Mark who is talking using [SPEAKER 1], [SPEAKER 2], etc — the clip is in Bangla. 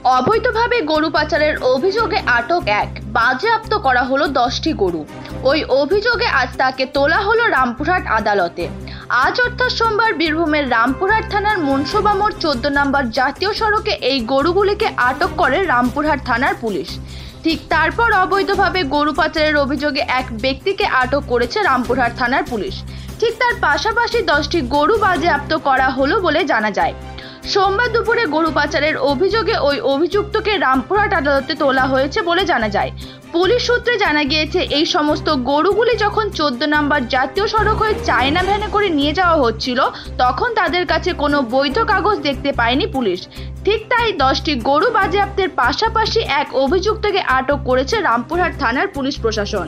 [SPEAKER 1] অবৈধভাবে গরু পাচারের অভিযোগে আটক এক, বাজেয়াপ্ত করা হলো 10টি গরু। ওই অভিযোগে আজ তাকে তোলা হলো রামপুরহাট আদালতে। আজ অর্থাৎ সোমবার বীরভূমের রামপুরহাট থানার মনসবা মোড় 14 নম্বর জাতীয় সড়কে এই গরুগুলিকে আটক করে রামপুরহাট থানার পুলিশ। ঠিক তারপর অবৈধভাবে গরু পাচারের অভিযোগে এক ব্যক্তিকে আটক করেছে রামপুরহাট থানার পুলিশ। ঠিক তার পাশাপাশি 10টি গরু বাজেয়াপ্ত করা হলো বলে জানা যায়। সোমবার দুপুরে গরু পাচারের অভিযোগে ওই অভিযুক্তকে রামপুরহাট আদালতে তোলা হয়েছে বলে জানা যায়। পুলিশ সূত্রে জানা গিয়েছে, এই সমস্ত গরুগুলি যখন 14 নম্বর জাতীয় সড়ক হয়ে চায়না ভ্যানে করে নিয়ে যাওয়া হচ্ছিল, তখন তাদের কাছে কোনো বৈধ কাগজ দেখতে পায়নি পুলিশ। ঠিক তাই 10টি গরু বাজেয়াপ্তের পাশাপাশি এক অভিযুক্তকে আটক করেছে রামপুরহাট থানার পুলিশ প্রশাসন।